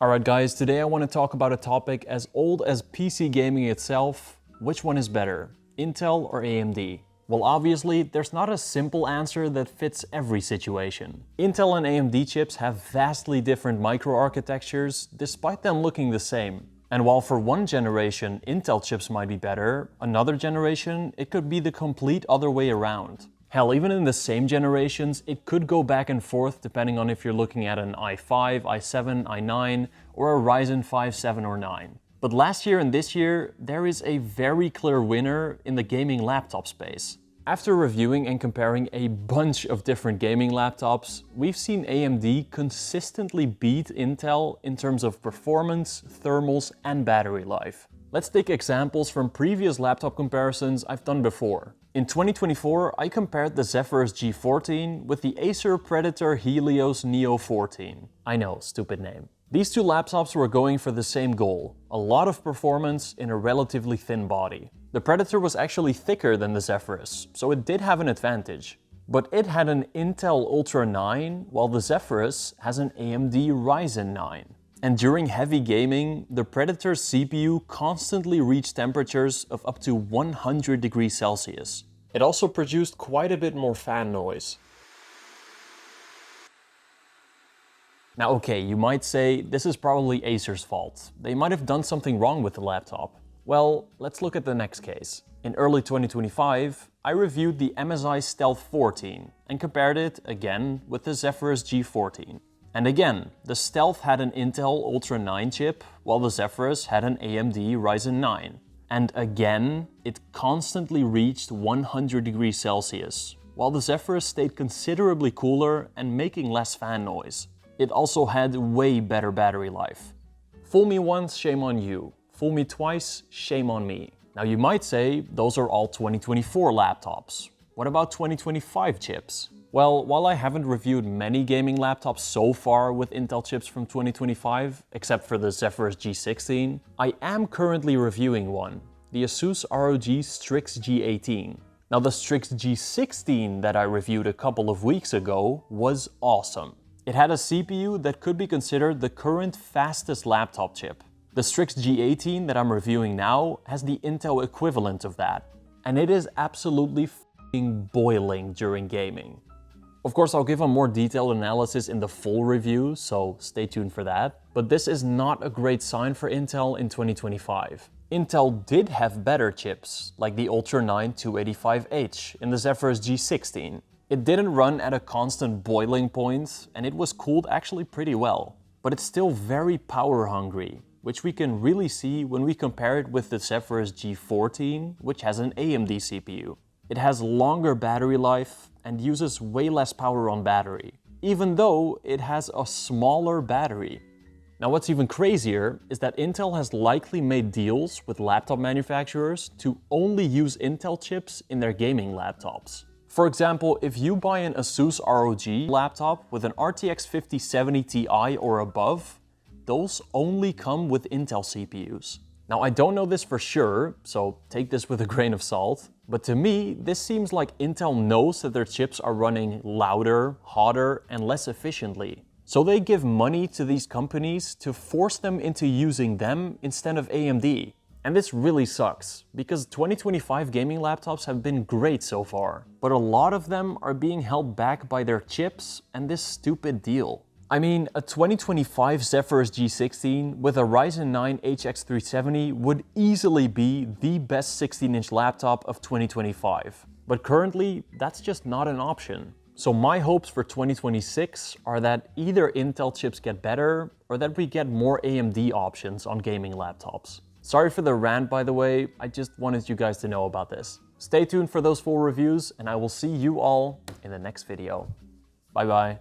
Alright guys, today I want to talk about a topic as old as PC gaming itself. Which one is better, Intel or AMD? Well, obviously, there's not a simple answer that fits every situation. Intel and AMD chips have vastly different microarchitectures, despite them looking the same. And while for one generation Intel chips might be better, another generation it could be the complete other way around. Hell, even in the same generations, it could go back and forth depending on if you're looking at an i5, i7, i9, or a Ryzen 5, 7, or 9. But last year and this year, there is a very clear winner in the gaming laptop space. After reviewing and comparing a bunch of different gaming laptops, we've seen AMD consistently beat Intel in terms of performance, thermals, and battery life. Let's take examples from previous laptop comparisons I've done before. In 2024, I compared the Zephyrus G14 with the Acer Predator Helios Neo 14. I know, stupid name. These two laptops were going for the same goal, a lot of performance in a relatively thin body. The Predator was actually thicker than the Zephyrus, so it did have an advantage. But it had an Intel Ultra 9, while the Zephyrus has an AMD Ryzen 9. And during heavy gaming, the Predator's CPU constantly reached temperatures of up to 100 degrees Celsius. It also produced quite a bit more fan noise. Now okay, you might say this is probably Acer's fault. They might have done something wrong with the laptop. Well, let's look at the next case. In early 2025, I reviewed the MSI Stealth 14 and compared it, again, with the Zephyrus G14. And again, the Stealth had an Intel Ultra 9 chip, while the Zephyrus had an AMD Ryzen 9. And again, it constantly reached 100 degrees Celsius, while the Zephyrus stayed considerably cooler and making less fan noise. It also had way better battery life. Fool me once, shame on you. Fool me twice, shame on me. Now you might say, those are all 2024 laptops. What about 2025 chips? Well, while I haven't reviewed many gaming laptops so far with Intel chips from 2025, except for the Zephyrus G16, I am currently reviewing one, the Asus ROG Strix G18. Now the Strix G16 that I reviewed a couple of weeks ago was awesome. It had a CPU that could be considered the current fastest laptop chip. The Strix G18 that I'm reviewing now has the Intel equivalent of that, and it is absolutely f***ing boiling during gaming. Of course, I'll give a more detailed analysis in the full review, so stay tuned for that. But this is not a great sign for Intel in 2025. Intel did have better chips, like the Ultra 9 285H in the Zephyrus G16. It didn't run at a constant boiling point, and it was cooled actually pretty well. But it's still very power hungry, which we can really see when we compare it with the Zephyrus G14, which has an AMD CPU. It has longer battery life and uses way less power on battery, even though it has a smaller battery. Now what's even crazier is that Intel has likely made deals with laptop manufacturers to only use Intel chips in their gaming laptops. For example, if you buy an Asus ROG laptop with an RTX 5070 Ti or above, those only come with Intel CPUs. Now I don't know this for sure, so take this with a grain of salt, but to me, this seems like Intel knows that their chips are running louder, hotter, and less efficiently. So they give money to these companies to force them into using them instead of AMD. And this really sucks, because 2025 gaming laptops have been great so far, but a lot of them are being held back by their chips and this stupid deal. I mean, a 2025 Zephyrus G16 with a Ryzen 9 HX370 would easily be the best 16-inch laptop of 2025. But currently, that's just not an option. So my hopes for 2026 are that either Intel chips get better or that we get more AMD options on gaming laptops. Sorry for the rant, by the way, I just wanted you guys to know about this. Stay tuned for those full reviews, and I will see you all in the next video. Bye bye.